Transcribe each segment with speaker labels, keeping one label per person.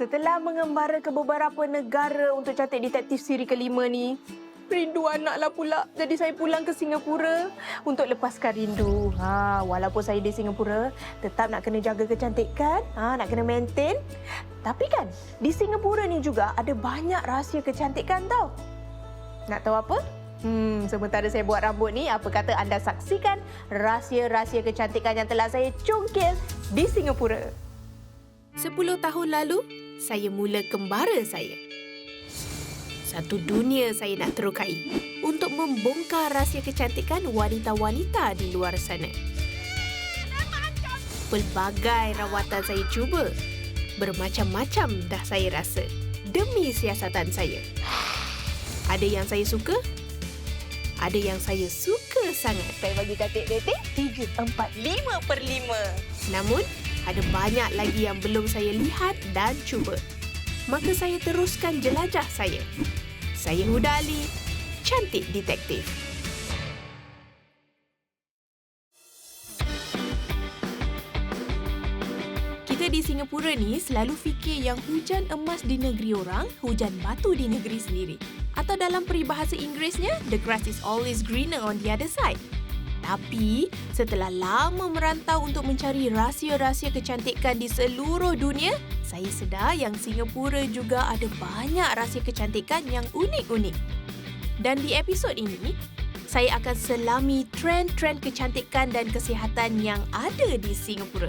Speaker 1: Setelah mengembara ke beberapa negara untuk cantik detektif siri kelima ni, rindu anak lah pula. Jadi saya pulang ke Singapura untuk lepaskan rindu. Walaupun saya di Singapura, tetap nak kena jaga kecantikan, nak kena maintain. Tapi kan, di Singapura ni juga ada banyak rahsia kecantikan tau. Nak tahu apa? Sementara saya buat rambut ni, apa kata anda saksikan rahsia-rahsia kecantikan yang telah saya congkil di Singapura.
Speaker 2: 10 tahun lalu, saya mula kembara saya. Satu dunia saya nak terokai untuk membongkar rahsia kecantikan wanita-wanita di luar sana. Pelbagai rawatan saya cuba. Bermacam-macam dah saya rasa demi siasatan saya. Ada yang saya suka, ada yang saya suka sangat.
Speaker 1: Saya bagi cantik rating 3/4/5/5.
Speaker 2: Namun, ada banyak lagi yang belum saya lihat dan cuba. Maka saya teruskan jelajah saya. Saya Huda Ali, cantik detektif. Kita di Singapura ni selalu fikir yang hujan emas di negeri orang, hujan batu di negeri sendiri. Atau dalam peribahasa Inggerisnya, the grass is always greener on the other side. Tapi, setelah lama merantau untuk mencari rahsia-rahsia kecantikan di seluruh dunia, saya sedar yang Singapura juga ada banyak rahsia kecantikan yang unik-unik. Dan di episod ini, saya akan selami trend-trend kecantikan dan kesihatan yang ada di Singapura.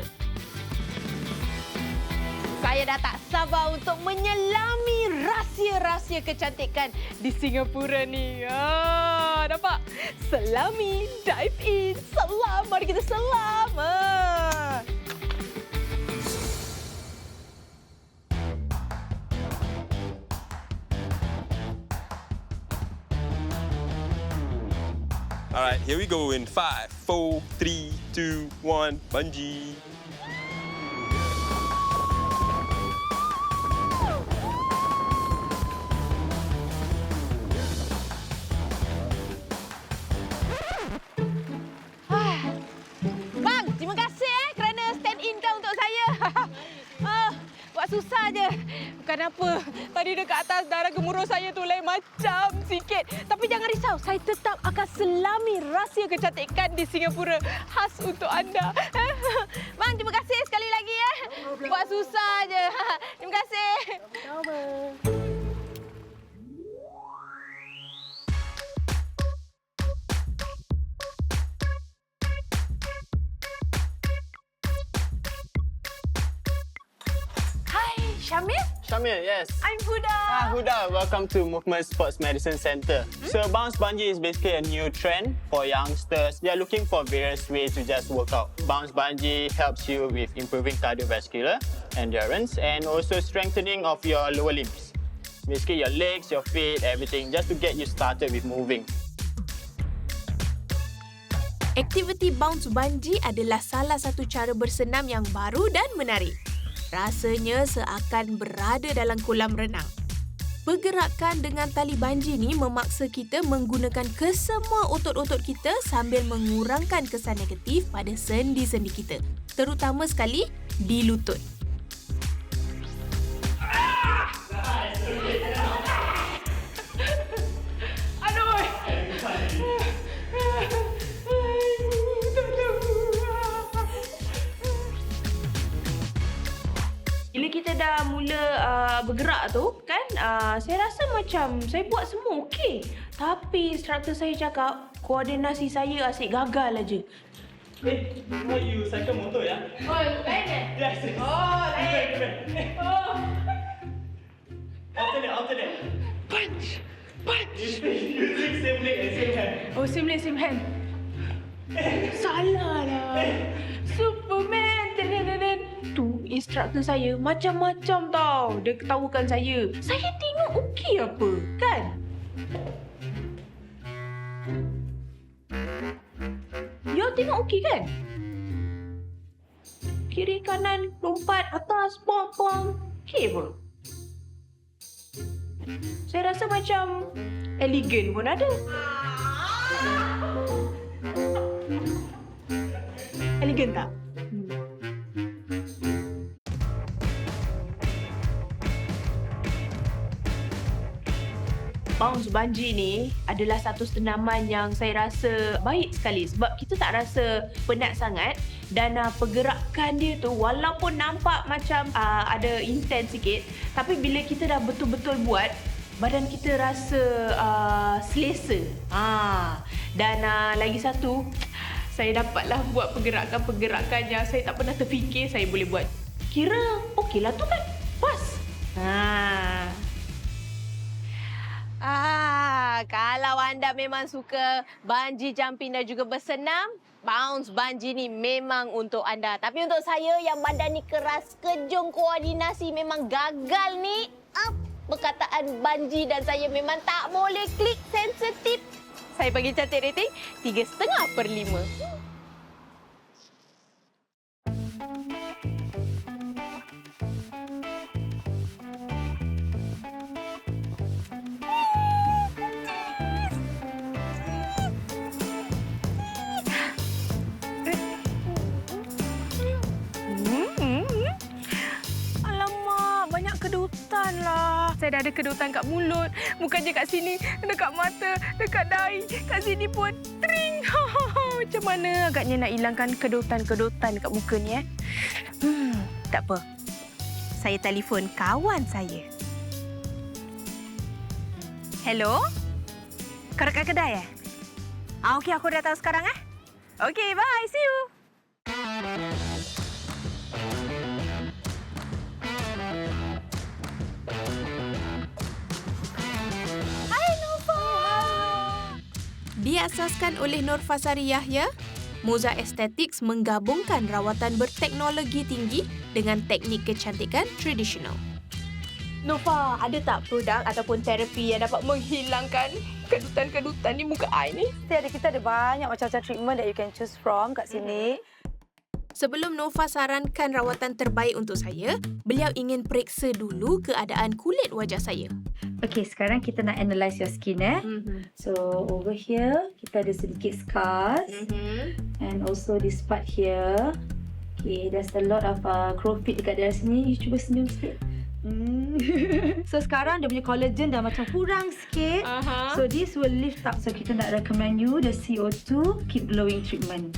Speaker 1: Saya dah tak sabar untuk menyelami rahsia-rahsia kecantikan di Singapura ni. Nampak? Selami, dive in, selam. Mari kita selam.
Speaker 3: Alright, here we go in 5, 4, 3, 2, 1, bungee.
Speaker 1: Bang, terima kasih kerana stand in kau untuk saya. Buat susah je. Bukan apa. Tadi dekat atas darah gemuruh saya tu lain macam sikit. Tapi jangan risau, saya tetap akan selami rahsia kecantikan di Singapura khas untuk anda. Bang, terima kasih sekali lagi ya. Buat susah je. Terima kasih. Syamil?
Speaker 4: Syamil, yes.
Speaker 1: I'm Huda.
Speaker 4: Huda, welcome to Movement Sports Medicine Center. So bounce bungee is basically a new trend for youngsters. They are looking for various ways to just work out. Bounce bungee helps you with improving cardiovascular endurance and also strengthening of your lower limbs. Basically your legs, your feet, everything, just to get you started with moving.
Speaker 2: Aktiviti bounce bungee adalah salah satu cara bersenam yang baru dan menarik. Rasanya seakan berada dalam kolam renang. Pergerakan dengan tali bungee ni memaksa kita menggunakan kesemua otot-otot kita sambil mengurangkan kesan negatif pada sendi-sendi kita, terutama sekali di lutut.
Speaker 1: Bila kita dah mula bergerak tu kan, saya rasa macam saya buat semua okey. Tapi instruktur saya cakap koordinasi saya asyik gagal aja.
Speaker 4: How you cycle motor, ya?
Speaker 1: Oh, lain eh?
Speaker 4: Yes.
Speaker 1: Oh, lain. Oh.
Speaker 4: Alternate.
Speaker 1: Punch.
Speaker 4: Using same leg and same hand.
Speaker 1: Oh, same leg, same hand. Salah lah. Superman. Tu instruktur saya macam-macam tau. Dia ketawakan saya. Saya tengok okey apa, kan? You tengok okey kan? Kiri kanan, lompat, atas, pom. Okey pun. Saya rasa macam elegan pun ada. Elegan tak? Bounce Bungee ni adalah satu senaman yang saya rasa baik sekali sebab kita tak rasa penat sangat dan pergerakan dia tu walaupun nampak macam ada intense sikit, tapi bila kita dah betul-betul buat, badan kita rasa selesa. Dan lagi satu, saya dapatlah buat pergerakan-pergerakan yang saya tak pernah terfikir saya boleh buat. Kira okeylah tu kan? Pas.
Speaker 5: Kalau anda memang suka bungee jumping dan juga bersenam, Bounce Bungee ni memang untuk anda. Tapi untuk saya yang badan ni keras, kejung, koordinasi memang gagal ni, perkataan bungee dan saya memang tak boleh klik sensitif. Saya bagi cantik rating 3.5/5.
Speaker 1: Saya dah ada kedutan kat mulut, bukan je kat sini, dekat mata, dekat dahi, kat sini pun tring. Macam mana agaknya nak hilangkan kedutan-kedutan kat muka ni Tak apa. Saya telefon kawan saya. Hello? Kau dekat kedai okey, aku datang sekarang Okey, bye. See you.
Speaker 2: Diasaskan oleh Nurfasari Yahya, Moza Aesthetics menggabungkan rawatan berteknologi tinggi dengan teknik kecantikan tradisional.
Speaker 1: Nova, ada tak produk ataupun terapi yang dapat menghilangkan kedutan-kedutan di muka I ni?
Speaker 6: Kita ada banyak macam-macam treatment that you can choose from kat sini.
Speaker 2: Sebelum Nova sarankan rawatan terbaik untuk saya, beliau ingin periksa dulu keadaan kulit wajah saya.
Speaker 6: Okay, sekarang kita nak analyse your skin So, over here, kita ada sedikit scars. And also this part here. Okay, there's a lot of crowfit dekat daerah sini. You cuba senyum sikit. So, sekarang dia punya collagen dah macam kurang sikit. So, this will lift up. So, kita nak recommend you the CO2 Keep Glowing Treatment.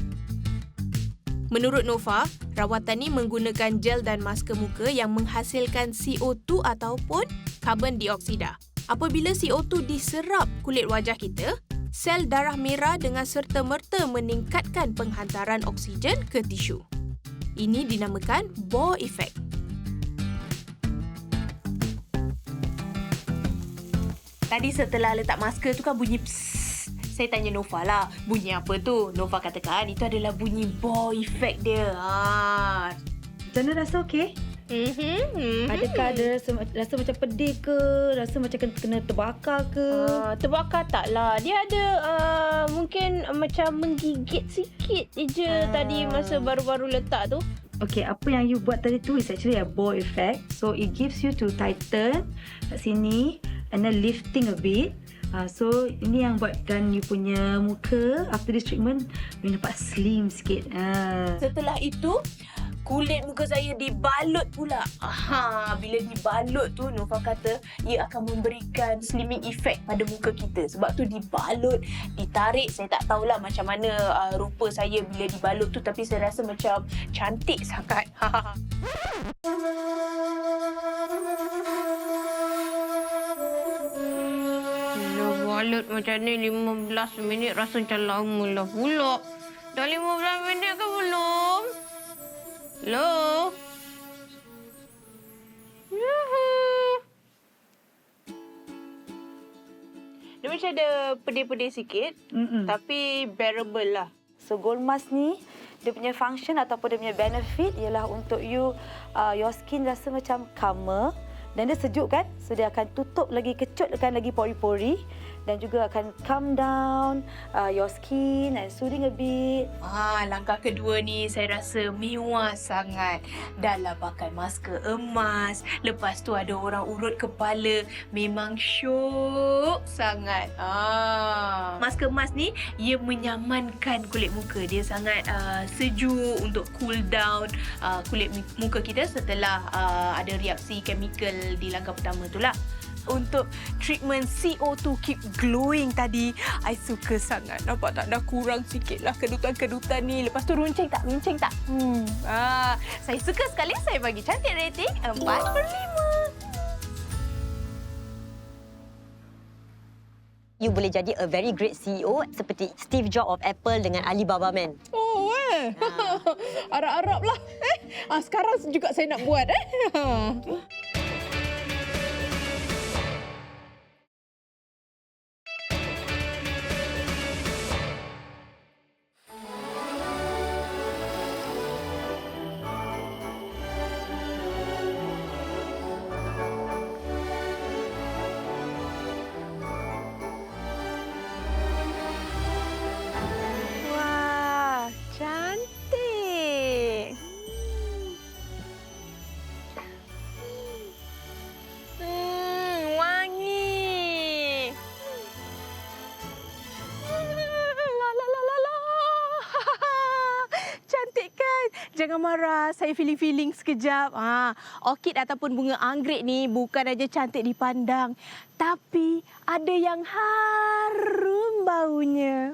Speaker 2: Menurut Nova, rawatan ni menggunakan gel dan masker muka yang menghasilkan CO2 ataupun karbon dioksida. Apabila CO2 diserap kulit wajah kita, sel darah merah dengan serta-merta meningkatkan penghantaran oksigen ke tisu. Ini dinamakan Bohr effect.
Speaker 1: Tadi setelah letak masker tu kan bunyi psst. Saya tanya Nova lah, bunyi apa tu? Nova katakan itu adalah bunyi Bohr effect dia.
Speaker 6: Jana rasa okey? Adakah ada rasa macam pedih ke? Rasa macam kena terbakar ke?
Speaker 5: Terbakar taklah. Dia ada mungkin macam menggigit sikit je tadi masa baru-baru letak tu.
Speaker 6: Okay, apa yang you buat tadi tu is actually a Bohr effect. So, it gives you to tighten kat sini and then lifting a bit. So, ini yang buatkan you punya muka after this treatment, you nampak slim sikit.
Speaker 1: Setelah itu, kulit muka saya dibalut pula. Bila dibalut tu, Nova kata ia akan memberikan slimming effect pada muka kita. Sebab tu dibalut, ditarik. Saya tak tahulah macam mana rupa saya bila dibalut tu, tapi saya rasa macam cantik sangat.
Speaker 5: Balut macam ni 15 minit rasa macam lama lah pula. Dah 15 minit ke belum? Hello?
Speaker 1: Dia macam ada pedih-pedih sikit, tapi bearable lah.
Speaker 6: So, Gold Mask ni, dia punya function ataupun dia punya benefit ialah untuk you, your skin rasa macam calmer. Dan dia sejuk kan? So, dia akan tutup lagi, kecutkan lagi pori-pori. Dan juga akan calm down your skin and soothing a bit.
Speaker 1: Langkah kedua ni saya rasa mewah sangat. Dah lah pakai masker emas. Lepas tu ada orang urut kepala. Memang syok sangat. Masker emas ni, ia menyamankan kulit muka. Dia sangat sejuk untuk cool down kulit muka kita setelah ada reaksi chemical di langkah pertama tu lah. untuk treatment CO2 keep glowing tadi. I suka sangat. Nampak tak, dah kurang sikit lah kedutan-kedutan ni. Lepas tu runcing tak? Saya suka sekali. Saya bagi cantik rating 4/5.
Speaker 7: You boleh jadi a very great CEO seperti Steve Jobs of Apple dengan Alibaba Man.
Speaker 1: Oh, Arab-Arab lah. Sekarang juga saya nak buat. Wah, cantik. Wangi. La la la la la. Cantik kan? Jangan marah, saya feeling sekejap. Orkid ataupun bunga anggrek ni bukan aja cantik dipandang, tapi ada yang harum baunya.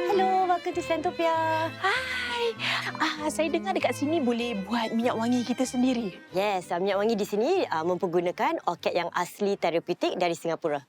Speaker 7: Hello, welcome to Santopia.
Speaker 1: Hai, saya dengar dekat sini boleh buat minyak wangi kita sendiri.
Speaker 7: Yes, minyak wangi di sini mempergunakan orkid yang asli terapeutik dari Singapura.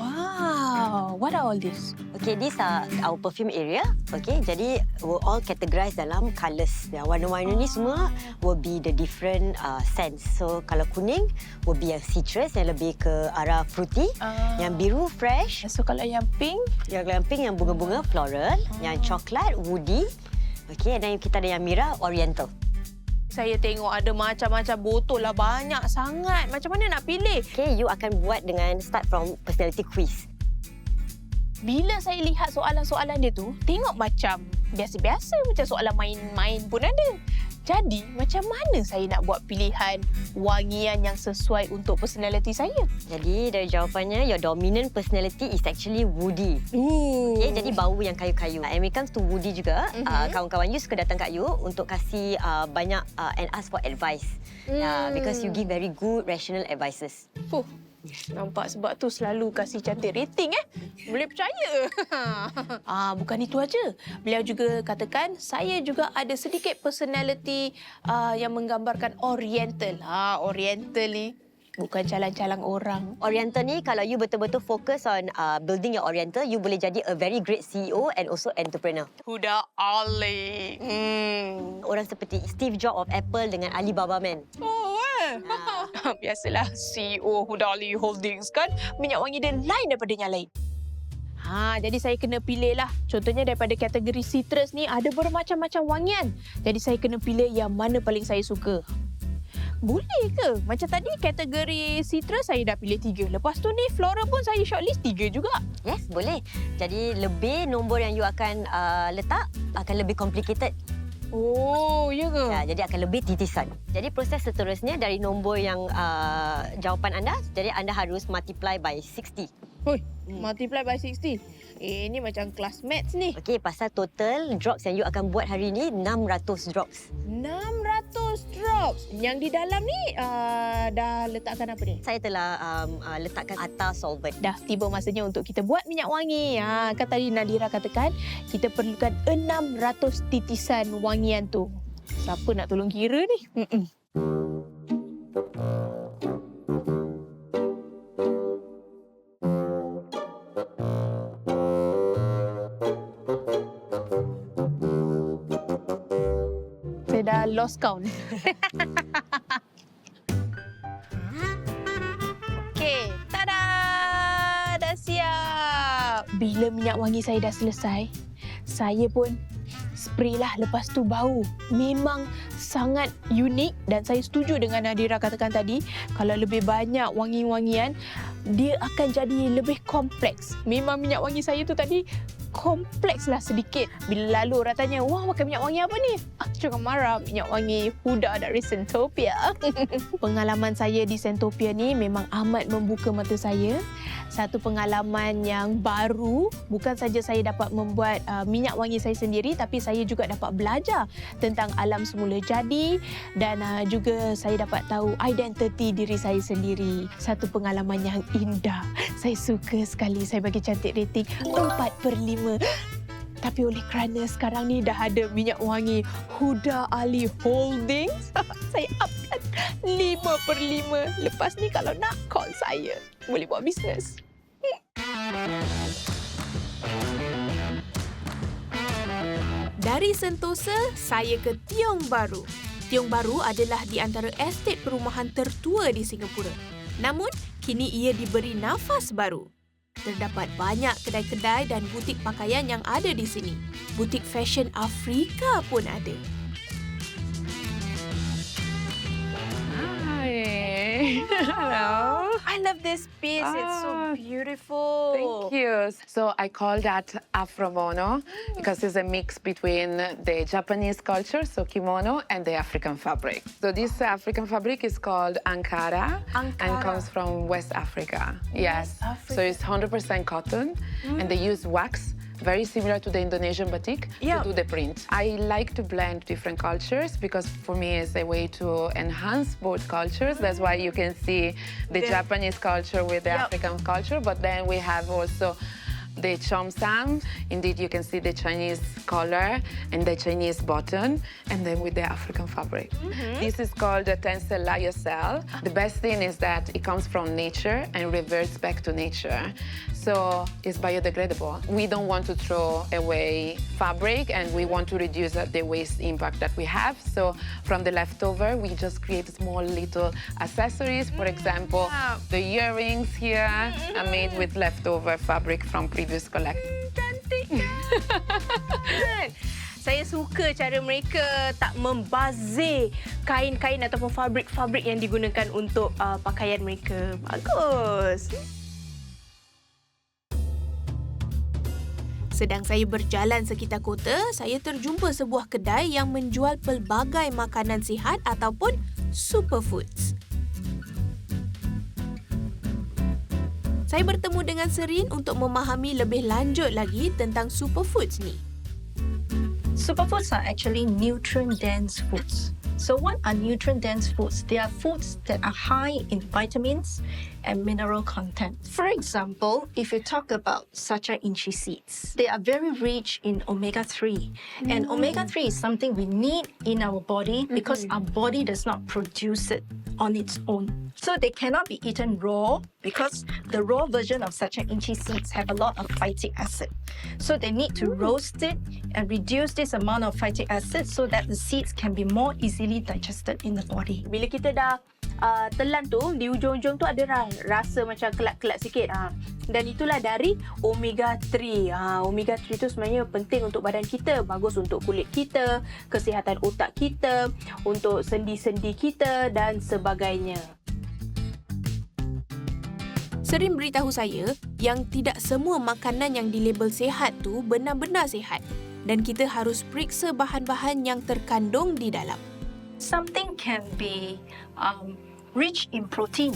Speaker 1: Wow, what are all this?
Speaker 7: Okay, these are our perfume area. Okay, jadi we're all categorized dalam colours. Yang warna-warna ni semua will be the different scents. So kalau kuning will be yang citrus yang lebih ke arah fruity. Yang biru fresh.
Speaker 1: So kalau yang pink?
Speaker 7: Yang pink yang bunga-bunga floral. Yang coklat woody. Okay, dan kita ada yang merah oriental.
Speaker 1: Saya tengok ada macam-macam botol lah, banyak sangat. Macam mana nak pilih?
Speaker 7: Okay, you akan buat dengan start from personality quiz.
Speaker 1: Bila saya lihat soalan-soalan dia tu, tengok macam biasa-biasa, macam soalan main-main pun ada. Jadi, macam mana saya nak buat pilihan wangian yang sesuai untuk personality saya?
Speaker 7: Jadi, dari jawapannya, your dominant personality is actually woody. Okay, jadi bau yang kayu-kayu. And when it comes to woody juga, kawan-kawan you suka datang kat you untuk kasih banyak and ask for advice. Because you give very good rational advices.
Speaker 1: Nampak sebab tu selalu kasih cantik rating Boleh percaya. Bukan itu aja. Beliau juga katakan saya juga ada sedikit personality yang menggambarkan oriental. Oriental ni bukan calang-calang orang.
Speaker 7: Oriental ni kalau you betul-betul fokus on building your oriental, you boleh jadi a very great CEO and also entrepreneur.
Speaker 1: Huda Ali.
Speaker 7: Orang seperti Steve Jobs of Apple dengan Alibaba Man.
Speaker 1: Biasalah CEO Huda Ali Holdings kan, minyak wangi dia lain daripada yang lain. Jadi saya kena pilih lah. Contohnya daripada kategori citrus ni ada bermacam-macam wangian. Jadi saya kena pilih yang mana paling saya suka. Boleh ke? Macam tadi kategori citrus saya dah pilih 3. Lepas tu ni floral pun saya shortlist 3 juga.
Speaker 7: Yes, boleh. Jadi lebih nombor yang you akan letak akan lebih complicated.
Speaker 1: Oh, ya ke?
Speaker 7: Jadi akan lebih titisan. Jadi proses seterusnya dari nombor yang jawapan anda, jadi anda harus multiply by 60.
Speaker 1: Multiply by 60. Ini macam kelas maths ni.
Speaker 7: Okey, pasal total drops yang you akan buat hari ni 600 drops.
Speaker 1: 600 drops. Yang di dalam ni dah letakkan apa ni?
Speaker 7: Saya telah letakkan atar solvent.
Speaker 1: Dah tiba masanya untuk kita buat minyak wangi. Kan tadi Nadira katakan kita perlukan 600 titisan wangian tu. Siapa nak tolong kira ni? Saya dah lost count. Okey, tada! Dah siap. Bila minyak wangi saya dah selesai, saya pun spray lah. Lepas tu bau. Memang sangat unik dan saya setuju dengan Nadira katakan tadi, kalau lebih banyak wangi-wangian, dia akan jadi lebih kompleks. Memang minyak wangi saya tu tadi kompleks lah sedikit. Bila lalu orang tanya, wah pakai minyak wangi apa ni? Jangan marah, minyak wangi Huda dari Sentopia. Pengalaman saya di Sentopia ni memang amat membuka mata saya. Satu pengalaman yang baru, bukan saja saya dapat membuat minyak wangi saya sendiri, tapi saya juga dapat belajar tentang alam semula jadi dan juga saya dapat tahu identiti diri saya sendiri. Satu pengalaman yang indah. Saya suka sekali. Saya bagi cantik rating 4/5. Tapi oleh kerana sekarang ni dah ada minyak wangi Huda Ali Holdings, saya upkan 5/5. Lepas ni kalau nak, call saya. Boleh buat bisnes.
Speaker 2: Dari Sentosa, saya ke Tiong Bahru. Tiong Bahru adalah di antara estet perumahan tertua di Singapura. Namun, kini ia diberi nafas baru. Terdapat banyak kedai-kedai dan butik pakaian yang ada di sini. Butik fashion Afrika pun ada.
Speaker 8: Hi. Hello.
Speaker 1: I love this piece. It's so beautiful.
Speaker 8: Thank you. So I call that Afromono because it's a mix between the Japanese culture, so kimono, and the African fabric. So this African fabric is called Ankara, and comes from West Africa. Yes. So it's 100% cotton, and they use wax. Very similar to the Indonesian batik to do the print. I like to blend different cultures because for me it's a way to enhance both cultures. That's why you can see the Japanese culture with the African culture, but then we have also the cheongsam. Indeed, you can see the Chinese collar and the Chinese button, and then with the African fabric. This is called the tencel lyocell. The best thing is that it comes from nature and reverts back to nature. So it's biodegradable. We don't want to throw away fabric and we want to reduce the waste impact that we have. So from the leftover, we just create small little accessories. For example, the earrings here are made with leftover fabric from previous collection.
Speaker 1: Cantik kan? Saya suka cara mereka tak membazir kain-kain ataupun fabrik-fabrik yang digunakan untuk pakaian mereka. Bagus.
Speaker 2: Sedang saya berjalan sekitar kota, saya terjumpa sebuah kedai yang menjual pelbagai makanan sihat ataupun superfoods. Saya bertemu dengan Serin untuk memahami lebih lanjut lagi tentang superfoods ni.
Speaker 9: Superfoods are actually nutrient-dense foods. So what are nutrient-dense foods? They are foods that are high in vitamins and mineral content. For example, if you talk about sacha inchi seeds, they are very rich in omega-3. And omega-3 is something we need in our body because our body does not produce it on its own. So they cannot be eaten raw because the raw version of sacha inchi seeds have a lot of phytic acid. So they need to roast it and reduce this amount of phytic acid so that the seeds can be more easily digested in the body.
Speaker 1: Bila kita dah telan tu, di ujung-ujung tu ada rasa macam kelak-kelak sikit. Dan itulah dari omega-3. Omega-3 tu sebenarnya penting untuk badan kita. Bagus untuk kulit kita, kesihatan otak kita, untuk sendi-sendi kita dan sebagainya.
Speaker 2: Serin beritahu saya yang tidak semua makanan yang dilabel sihat tu benar-benar sihat dan kita harus periksa bahan-bahan yang terkandung di dalam.
Speaker 9: Something can be rich in protein,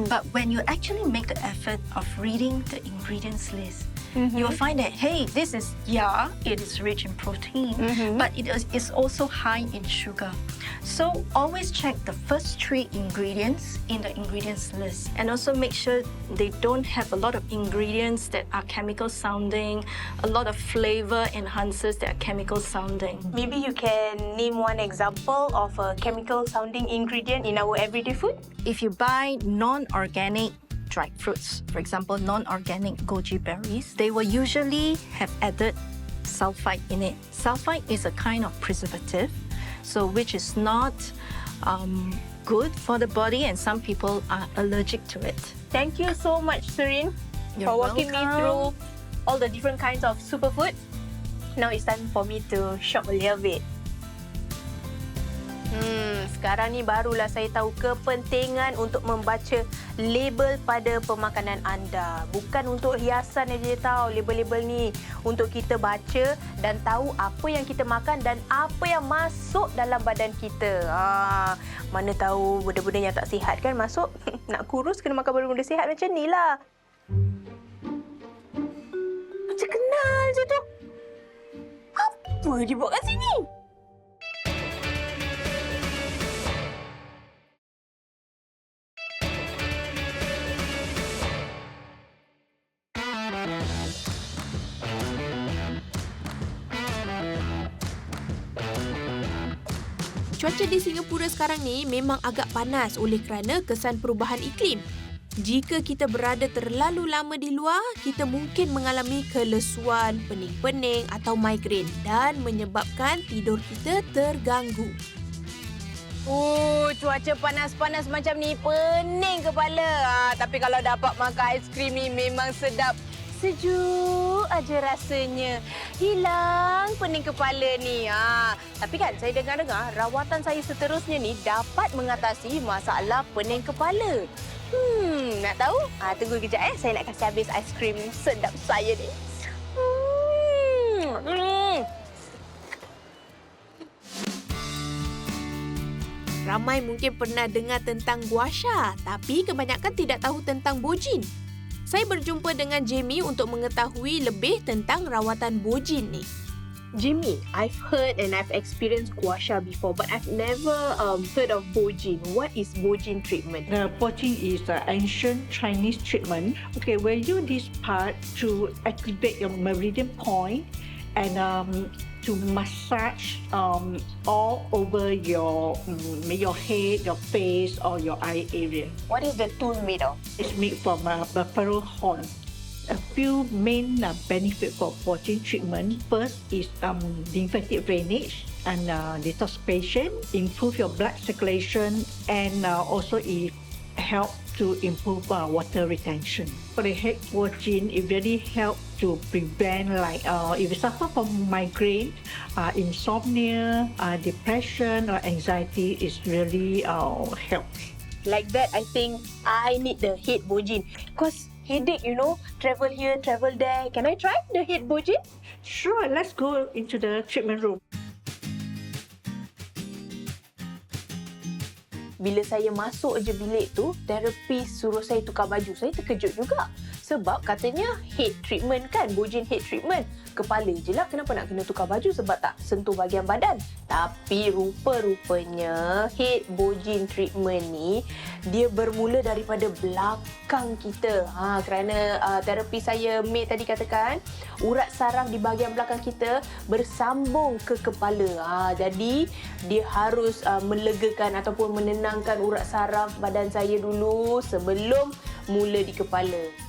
Speaker 9: but when you actually make the effort of reading the ingredients list, you'll find that, hey, this is, it is rich in protein, but it is also high in sugar. So always check the first 3 ingredients in the ingredients list, and also make sure they don't have a lot of ingredients that are chemical sounding, a lot of flavor enhancers that are chemical sounding.
Speaker 1: Maybe you can name one example of a chemical sounding ingredient in our everyday food?
Speaker 9: If you buy non-organic dried fruits, for example, non-organic goji berries, they will usually have added sulfite in it. Sulfite is a kind of preservative, so which is not good for the body, and some people are allergic to it.
Speaker 1: Thank you so much, Serin,
Speaker 9: You're
Speaker 1: for walking me
Speaker 9: welcome.
Speaker 1: through all the different kinds of superfood. Now it's time for me to shop a little bit. sekarang ni barulah saya tahu kepentingan untuk membaca label pada pemakanan anda. Bukan untuk hiasan aja tahu label-label ni. Untuk kita baca dan tahu apa yang kita makan dan apa yang masuk dalam badan kita. Mana tahu benda-benda yang tak sihat kan masuk. Nak kurus kena makan benda-benda sihat macam ni lah. Macam kenal je tu. Apa dia buat kat sini?
Speaker 2: Cuaca di Singapura sekarang ni memang agak panas oleh kerana kesan perubahan iklim. Jika kita berada terlalu lama di luar, kita mungkin mengalami kelesuan, pening-pening atau migrain dan menyebabkan tidur kita terganggu.
Speaker 1: Cuaca panas-panas macam ni pening kepala. Tapi kalau dapat makan ais krim ni memang sedap. Sejuk aja rasanya. Hilang pening kepala ni. Tapi kan saya dengar-dengar rawatan saya seterusnya ni dapat mengatasi masalah pening kepala. Nak tahu? Tunggu kejap saya nak kasih habis ais krim sedap saya ni.
Speaker 2: Ramai mungkin pernah dengar tentang gua sha, tapi kebanyakan tidak tahu tentang bojin. Saya berjumpa dengan Jamie untuk mengetahui lebih tentang rawatan bojin ni.
Speaker 1: Jimmy, I've heard and I've experienced gua sha before, but I've never heard of bojin. What is bojin treatment?
Speaker 10: The bojin is an ancient Chinese treatment. Okay, we use this part to activate your meridian point and to massage all over your head, your face, or your eye area.
Speaker 1: What is the tool made of?
Speaker 10: It's made from buffalo horn. A few main benefits for bojin treatment. First is lymphatic drainage and detoxification, improve your blood circulation, and also it help to improve water retention. For the head bojin, it really helps to prevent if you suffer from migraine, insomnia, depression or anxiety, is really helps.
Speaker 1: Like that, I think I need the head bojin. Because headache, travel here, travel there. Can I try the head bojin?
Speaker 10: Sure, let's go into the treatment room.
Speaker 1: Bila saya masuk je bilik tu, terapis suruh saya tukar baju. Saya terkejut juga. Sebab katanya head treatment kan, bojin head treatment. Kepala je lah, kenapa nak kena tukar baju sebab tak sentuh bahagian badan. Tapi rupa-rupanya head bojin treatment ni, dia bermula daripada belakang kita. Kerana terapi saya, May tadi katakan, urat saraf di bahagian belakang kita bersambung ke kepala. Jadi, dia harus melegakan ataupun menenangkan urat saraf badan saya dulu sebelum mula di kepala.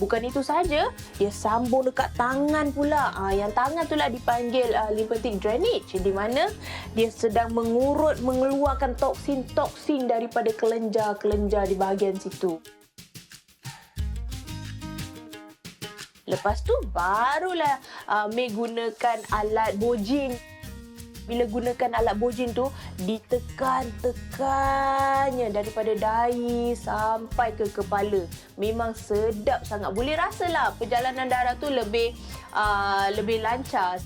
Speaker 1: Bukan itu saja, dia sambung dekat tangan pula. Yang tangan tu lah dipanggil lymphatic drainage, di mana dia sedang mengeluarkan toksin-toksin daripada kelenjar-kelenjar di bahagian situ. Lepas tu barulah May gunakan alat bojin. Bila gunakan alat bojin tu, ditekan-tekannya daripada dahi sampai ke kepala. Memang sedap sangat. Boleh rasalah perjalanan darah tu lebih lancar.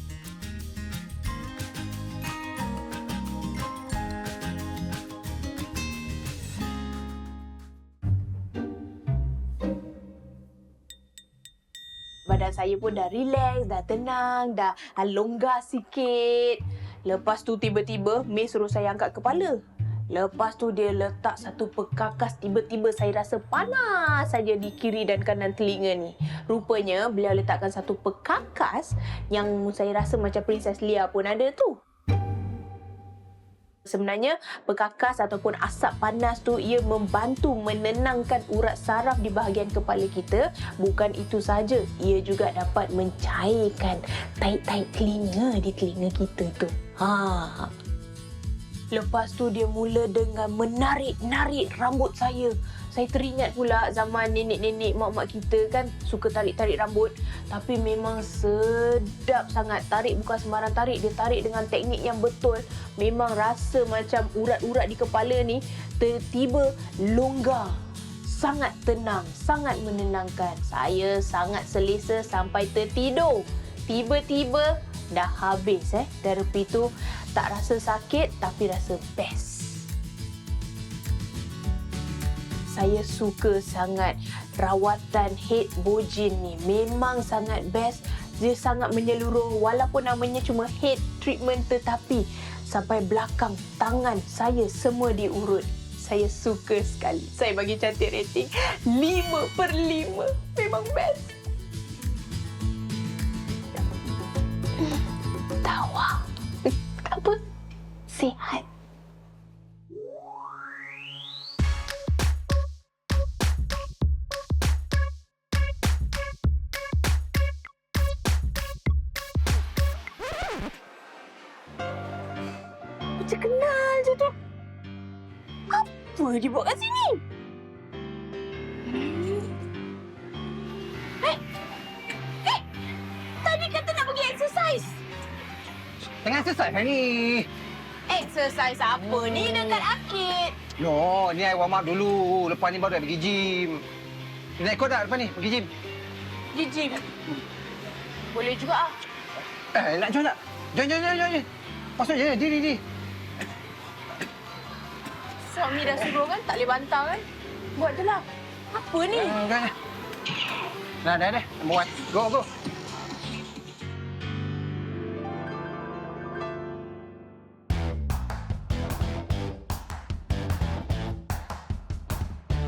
Speaker 1: Badan saya pun dah relax, dah tenang, dah longgar sikit. Lepas tu tiba-tiba May suruh saya angkat kepala. Lepas tu dia letak satu perkakas, tiba-tiba saya rasa panas saja di kiri dan kanan telinga ni. Rupanya beliau letakkan satu perkakas yang saya rasa macam Princess Leia pun ada tu. Sebenarnya perkakas ataupun asap panas tu ia membantu menenangkan urat saraf di bahagian kepala kita. Bukan itu saja, ia juga dapat mencairkan taik-taik telinga di telinga kita tu. Lepas tu dia mula dengan menarik-narik rambut saya Saya teringat pula zaman nenek-nenek, mak-mak kita kan suka tarik-tarik rambut. Tapi memang sedap sangat. Tarik bukan sembarang tarik. Dia tarik dengan teknik yang betul. Memang rasa macam urat-urat di kepala ni tiba-tiba longgar. Sangat tenang, sangat menenangkan. Saya sangat selesa sampai tertidur. Tiba-tiba dah habis terapi tu. Tak rasa sakit tapi rasa best. Saya suka sangat rawatan head bojin ni. Memang sangat best. Dia sangat menyeluruh walaupun namanya cuma head treatment tetapi sampai belakang tangan saya semua diurut. Saya suka sekali. Saya bagi cantik rating 5/5. Memang best. Tawa. Tak apa. Sihat. Macam kenal je tu. Apa dia buat kat sini? Tadi kata nak pergi exercise.
Speaker 11: Tengah exercise hari ni.
Speaker 1: Exercise apa ni dekat arkid?
Speaker 11: No, ni I warm up dulu. Lepas ni baru I pergi gym. Nak ikut tak lepas ni pergi gym?
Speaker 1: Pergi gym. Boleh juga ah.
Speaker 11: Nak join tak? Join. Masuk je, diri.
Speaker 1: Suami dah suruh kan, tak boleh bantah kan? Buat je lah. Apa ni?
Speaker 11: Dah. Number 1. Go.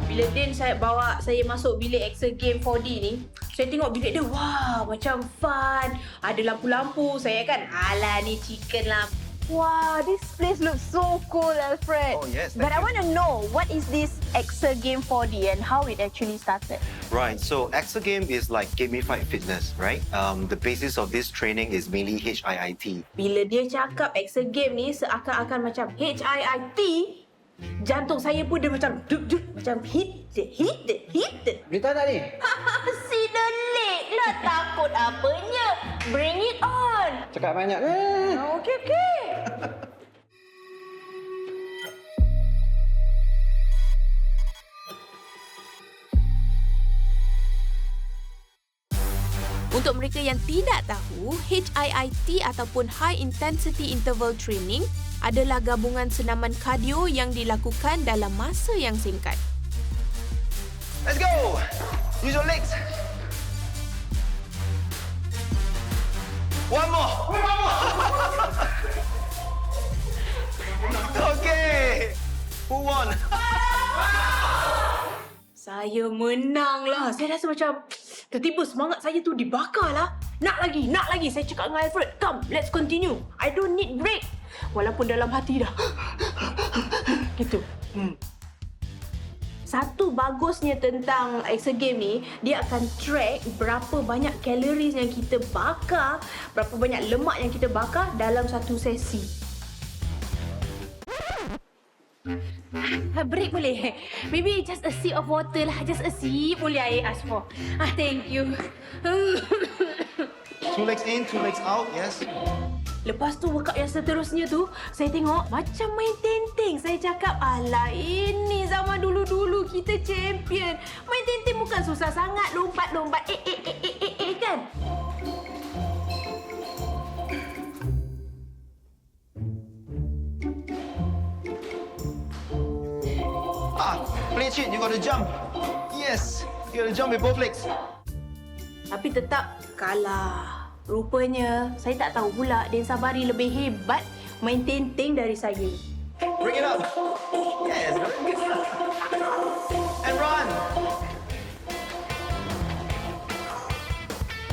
Speaker 1: Bila Din bawa saya masuk bilik Excel Game 4D ni, saya tengok bilik dia, wah, macam fun. Ada lampu-lampu. Saya kan, alah ni chicken lah. Wow, this place looks so cool, Alfred.
Speaker 12: Oh, yes.
Speaker 1: But I want to know, what is this Excel Game 4D and how it actually started?
Speaker 12: Right, so Exagame is like gamified fitness, right? The basis of this training is mainly HIIT.
Speaker 1: Bila dia cakap Excel Game ni seakan-akan macam HIIT, jantung saya pun dia macam macam hit.
Speaker 11: Berita tak ni?
Speaker 1: Si delik lah, takut apanya. Bring it on.
Speaker 11: Cakap banyak.
Speaker 1: Okey.
Speaker 2: Untuk mereka yang tidak tahu, HIIT ataupun High Intensity Interval Training adalah gabungan senaman kardio yang dilakukan dalam masa yang singkat.
Speaker 12: Let's go! Use your legs. One more! Okay! Who won?
Speaker 1: Saya menang lah. Saya rasa macam tiba-tiba semangat saya tu dibakar lah. Nak lagi. Saya cakap dengan Alfred, come, let's continue. I don't need break. Walaupun dalam hati dah. Gitu. Satu bagusnya tentang Exagame ni, dia akan track berapa banyak calories yang kita bakar, berapa banyak lemak yang kita bakar dalam satu sesi. Break boleh? Maybe just a sip of water lah. Just a sip boleh I ask for? Thank you.
Speaker 12: 2 legs in, 2 legs out, yes.
Speaker 1: Lepas tu workout yang seterusnya tu, saya tengok macam main tenteng. Saya cakap, alah ini zaman dulu-dulu kita champion. Main tenteng bukan susah sangat. Lompat-lompat. Kan?
Speaker 12: Play cheat, you gotta jump. Yes, you gotta jump with both legs.
Speaker 1: Tapi tetap kalah. Rupanya, saya tak tahu pula Den Sabari lebih hebat main tenteng dari saya.
Speaker 12: Bring it up. Yes, and run.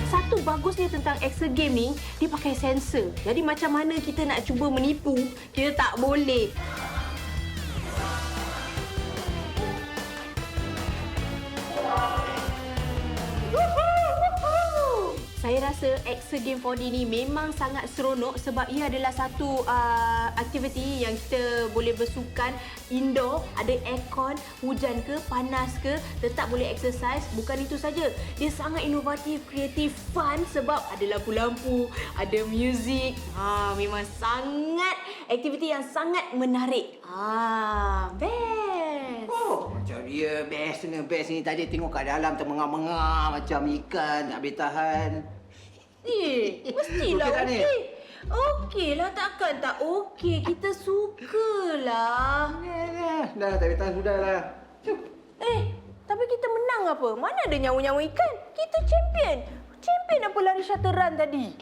Speaker 1: Satu bagusnya tentang Exagame ni, dia pakai sensor. Jadi macam mana kita nak cuba menipu, kita tak boleh. Saya rasa rasa Exa Game 4D ni memang sangat seronok sebab ia adalah satu aktiviti yang kita boleh bersukan indoor, ada aircon, hujan ke, panas ke, tetap boleh exercise. Bukan itu saja, dia sangat inovatif, kreatif, fun sebab ada lampu-lampu, ada muzik. Memang sangat aktiviti yang sangat menarik. Best.
Speaker 11: Oh, macam dia best ni. Tadi tengok kat dalam termengah-mengah macam ikan tak boleh tahan.
Speaker 1: Mestilah
Speaker 11: Okey tak ni?
Speaker 1: okey. Okeylah, takkan tak okey. Kita sukalah.
Speaker 11: Dah tak boleh tahan sudah lah.
Speaker 1: Tapi kita menang apa? Mana ada nyawa-nyawa ikan? Kita champion. Champion apa lari shuttle run tadi?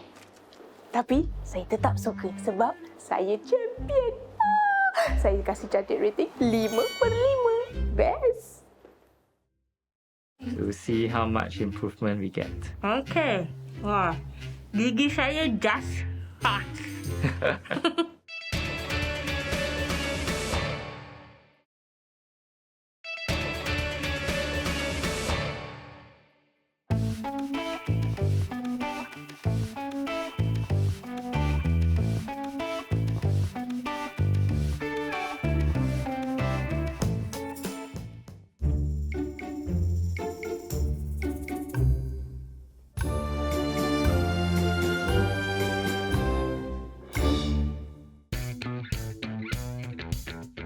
Speaker 1: Tapi saya tetap suka sebab saya champion. Saya kasih cantik rating 5/5. Best.
Speaker 13: To see how much improvement we get.
Speaker 1: Okay. Wah, gigi saya just pas.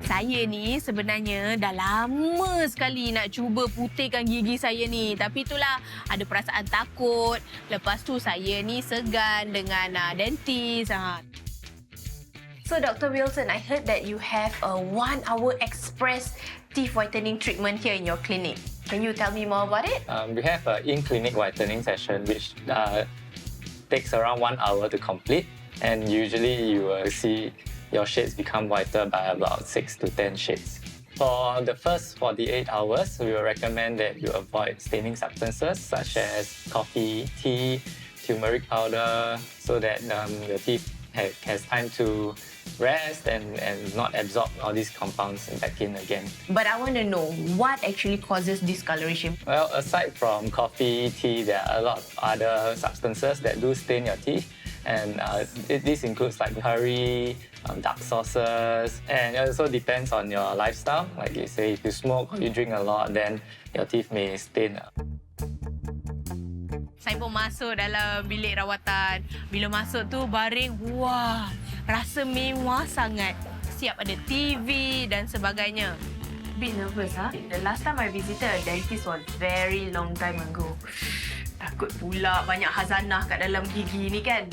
Speaker 1: Saya ni sebenarnya dah lama sekali nak cuba putihkan gigi saya ni. Tapi itulah, ada perasaan takut. Lepas tu saya ni segan dengan dentist. So Dr. Wilson, I heard that you have a 1-hour express teeth whitening treatment here in your clinic. Can you tell me more about it?
Speaker 14: We have an in-clinic whitening session which takes around 1 hour to complete, and usually you will see your shades become whiter by about 6 to 10 shades. For the first 48 hours, we will recommend that you avoid staining substances such as coffee, tea, turmeric powder, so that your teeth has time to rest and not absorb all these compounds back in again.
Speaker 1: But I want to know, what actually causes discoloration?
Speaker 14: Well, aside from coffee, tea, there are a lot of other substances that do stain your teeth. And this includes like curry, dark sauces, and it also depends on your lifestyle. Like you say, if you smoke or you drink a lot, then your teeth may stain.
Speaker 1: Saya pun masuk dalam bilik rawatan. Bila masuk tu baring, wah, rasa mewah sangat. Siap ada TV dan sebagainya. Bit nervous, The last time I visited a dentist was very long time ago. Takut pula banyak khazanah kat dalam gigi ni kan.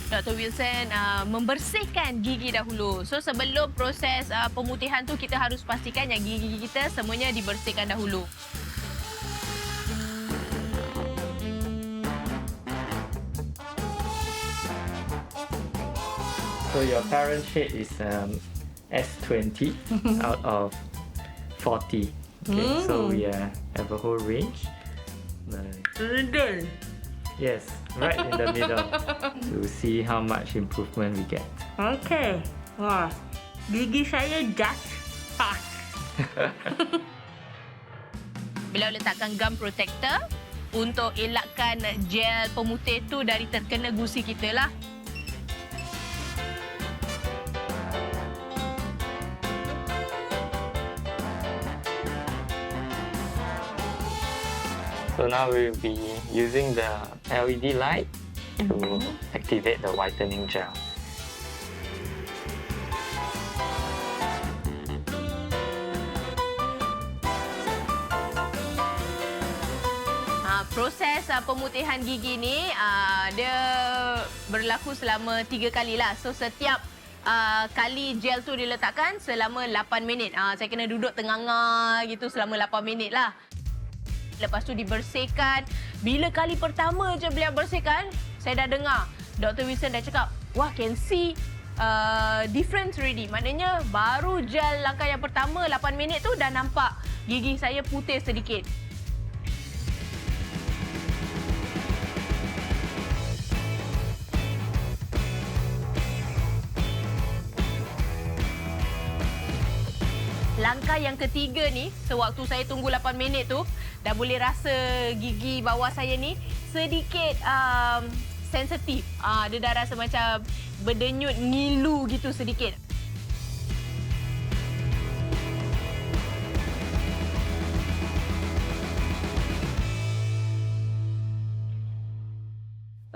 Speaker 1: Dr. Wilson membersihkan gigi dahulu. So sebelum proses pemutihan tu, kita harus pastikan yang gigi kita semuanya dibersihkan dahulu.
Speaker 13: So your current shade is S20 out of 40. Okay, so we have a whole range. Yes, right in the middle to see how much improvement we get.
Speaker 1: Okay. Wah, gigi saya just pas. Bila letakkan gum protector untuk elakkan gel pemutih tu dari terkena gusi kita lah.
Speaker 14: So now we'll be using the LED light to activate the whitening gel.
Speaker 1: Proses pemutihan gigi ni dia berlaku selama 3 kali lah. So setiap kali gel tu diletakkan selama 8 minit. Saya kena duduk tengah-tengah gitu selama 8 minit lah. Lepas tu dibersihkan. Bila kali pertama je beliau bersihkan, saya dah dengar Dr. Wilson dah cakap, wah, can see difference already. Maknanya baru gel langkah yang pertama 8 minit tu dah nampak gigi saya putih sedikit. Langkah yang ketiga ni, sewaktu saya tunggu 8 minit tu, dah boleh rasa gigi bawah saya ni
Speaker 5: sedikit sensitif. Dia dah rasa macam berdenyut ngilu gitu sedikit.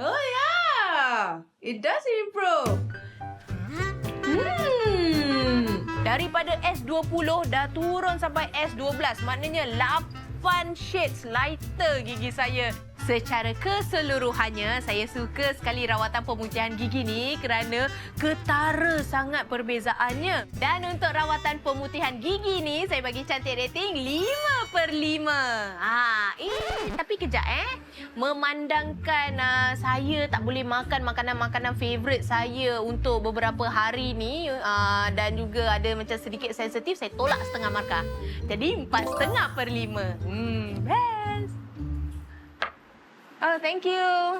Speaker 1: Oh yeah, it does improve.
Speaker 5: Daripada S20 dah turun sampai S12. Maknanya 8 shades lighter gigi saya. Secara keseluruhannya, saya suka sekali rawatan pemutihan gigi ni kerana ketara sangat perbezaannya. Dan untuk rawatan pemutihan gigi ni, saya bagi cantik rating 5/5. Tapi kejap memandangkan saya tak boleh makan makanan-makanan favourite saya untuk beberapa hari ni dan juga ada macam sedikit sensitif, saya tolak setengah markah. Jadi 4.5/5. Best. Oh, thank you.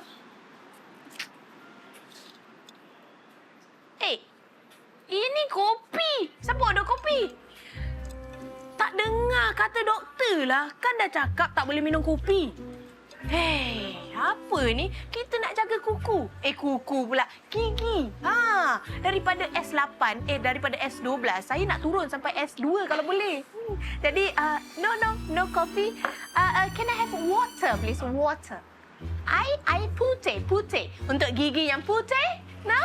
Speaker 5: Ini kopi. Siapa order kopi? Tak dengar kata doktor lah. Kan dah cakap tak boleh minum kopi. Apa ni? Kita nak jaga kuku. Kuku pula. Gigi. Daripada S8, daripada S12, saya nak turun sampai S2 kalau boleh. Jadi, no coffee. Can I have water, please? Water. I putih. Untuk gigi yang putih? No?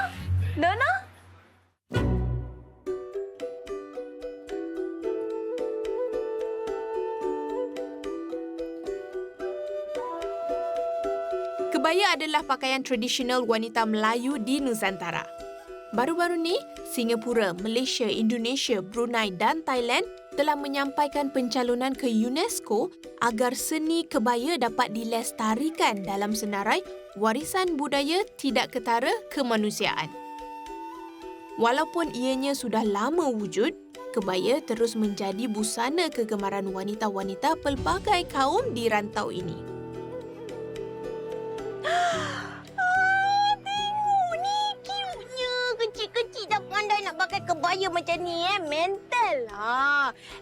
Speaker 2: Kebaya adalah pakaian tradisional wanita Melayu di Nusantara. Baru-baru ni, Singapura, Malaysia, Indonesia, Brunei dan Thailand telah menyampaikan pencalonan ke UNESCO agar seni kebaya dapat dilestarikan dalam senarai warisan budaya tidak ketara kemanusiaan. Walaupun ianya sudah lama wujud, kebaya terus menjadi busana kegemaran wanita-wanita pelbagai kaum di rantau ini.
Speaker 5: Tengok ni, cute-nya. Kecil-kecil dah pandai nak pakai kebaya macam ni, mental.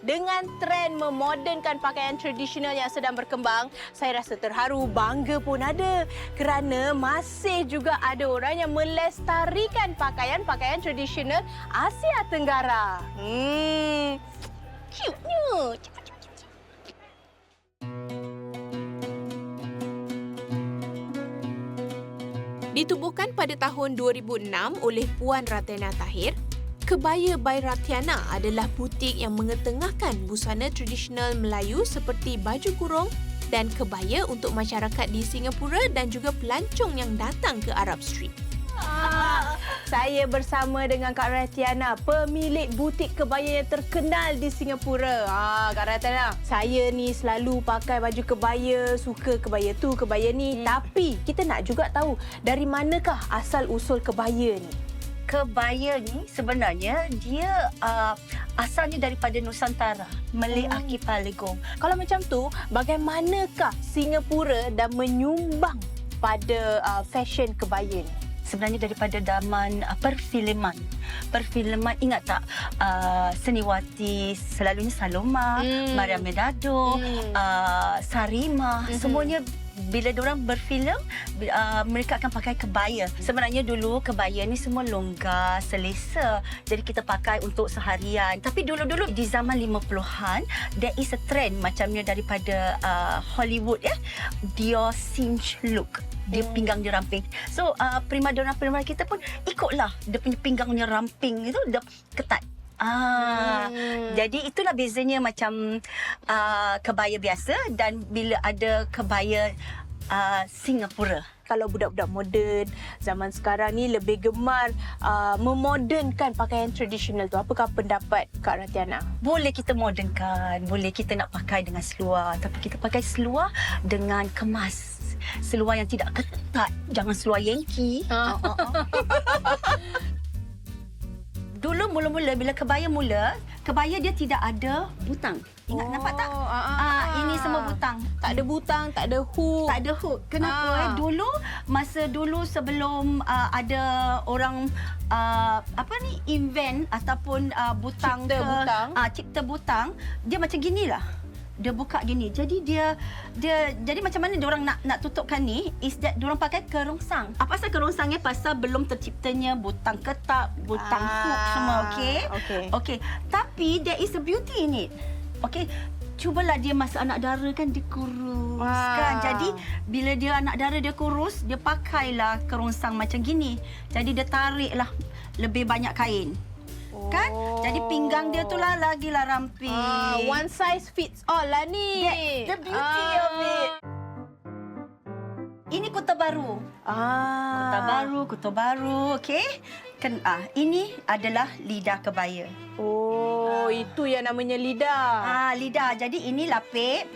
Speaker 5: Dengan trend memodernkan pakaian tradisional yang sedang berkembang, saya rasa terharu, bangga pun ada. Kerana masih juga ada orang yang melestarikan pakaian-pakaian tradisional Asia Tenggara. Cute-nya.
Speaker 2: Ditubuhkan pada tahun 2006 oleh Puan Ratena Tahir, Kebaya by Ratiana adalah butik yang mengetengahkan busana tradisional Melayu seperti baju kurung dan kebaya untuk masyarakat di Singapura dan juga pelancong yang datang ke Arab Street.
Speaker 5: Saya bersama dengan Kak Ratiana, pemilik butik kebaya yang terkenal di Singapura. Kak Ratiana, saya ni selalu pakai baju kebaya, suka kebaya tu, kebaya ni. Tapi kita nak juga tahu dari manakah asal-usul kebaya ni?
Speaker 6: Kebaya ni sebenarnya dia asalnya daripada Nusantara, Malay Archipelago.
Speaker 5: Kalau macam tu, bagaimanakah Singapura dah menyumbang pada fashion kebaya ni?
Speaker 6: Sebenarnya daripada zaman perfilman. Perfilman, ingat tak Seniwati, selalunya Saloma, Maria Medado, Sarima, semuanya bila diorang berfilm, mereka akan pakai kebaya. Sebenarnya dulu kebaya ni semua longgar, selesa. Jadi kita pakai untuk seharian. Tapi dulu-dulu di zaman 50-an, there is a trend macamnya daripada Hollywood ya. Dior cinch look. Dia pinggang dia ramping. So primadona kita pun ikutlah dia punya pinggangnya ramping itu dah ketat. Jadi itulah bezanya macam kebaya biasa dan bila ada kebaya Singapura.
Speaker 5: Kalau budak-budak moden zaman sekarang ni lebih gemar memodernkan pakaian tradisional tu. Apakah pendapat Kak Ratiana?
Speaker 6: Boleh kita modernkan, boleh kita nak pakai dengan seluar, tapi kita pakai seluar dengan kemas. Seluar yang tidak ketat, jangan seluar Yankee. Dulu mula-mula bila kebaya mula, kebaya dia tidak ada butang. Ingat nampak tak? Ini semua butang.
Speaker 5: Tak ada butang, tak ada hook.
Speaker 6: Tak ada hook. Kenapa? Dulu masa dulu sebelum ada orang invent ataupun butang
Speaker 5: cipta butang.
Speaker 6: Cipta butang, dia macam ginilah.
Speaker 15: dia buka gini. Jadi dia jadi macam mana dia orang nak tutupkan ni is that dia orang pakai kerongsang. Apa pasal kerongsangnya? Pasal belum terciptanya butang ketak, butang hook semua, okey? Okey. Tapi there is a beauty in it. Okey. Cubalah dia masa anak dara kan dia kurus kan. Jadi bila dia anak dara dia kurus, dia pakailah kerongsang macam gini. Jadi dia tariklah lebih banyak kain. Kan? Jadi pinggang dia tu lah lagilah ramping.
Speaker 5: One size fits all lah ni.
Speaker 15: The beauty of it. Ini kuta baru. Kuta baru, okey. Ini adalah lidah kebaya.
Speaker 5: Oh, itu yang namanya lidah.
Speaker 15: Lidah. Jadi ini lapik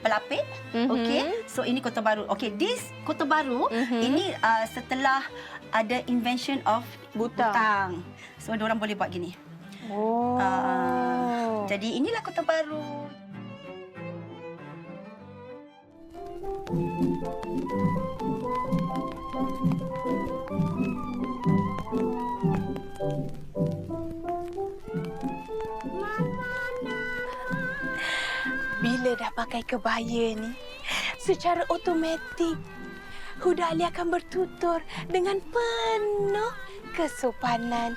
Speaker 15: pelapik. Okey. So ini kota baru. Okey, this kota baru ini setelah ada invention of butang. So diorang boleh buat gini. Jadi inilah kota baru.
Speaker 1: Bila dah pakai kebaya ni, secara automatik Huda Ali akan bertutur dengan penuh kesopanan.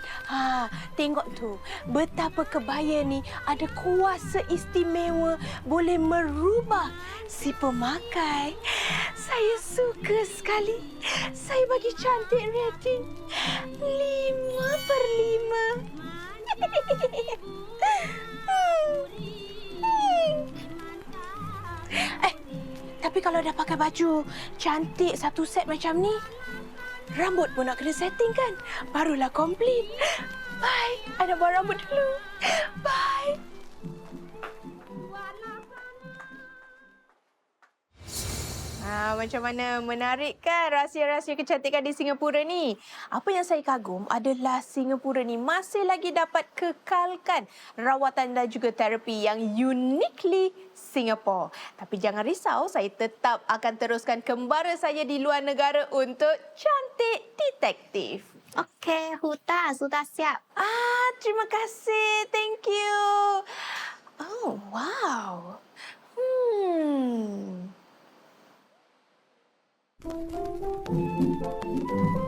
Speaker 1: Tengok tu, betapa kebaya ni ada kuasa istimewa boleh merubah si pemakai. Saya suka sekali. Saya bagi cantik rating 5/5. Tapi kalau dah pakai baju cantik satu set macam ni, rambut pun nak kena setting kan? Barulah komplit. Bye. I nak buat rambut dulu. Bye. Macam mana? Menarik kan rahsia-rahsia kecantikan di Singapura ni? Apa yang saya kagum adalah Singapura ni masih lagi dapat kekalkan rawatan dan juga terapi yang uniquely Singapore. Tapi jangan risau, saya tetap akan teruskan kembara saya di luar negara untuk cantik detektif.
Speaker 5: Okey, Huda sudah siap.
Speaker 1: Terima kasih. Thank you. Oh, wow. Thank you.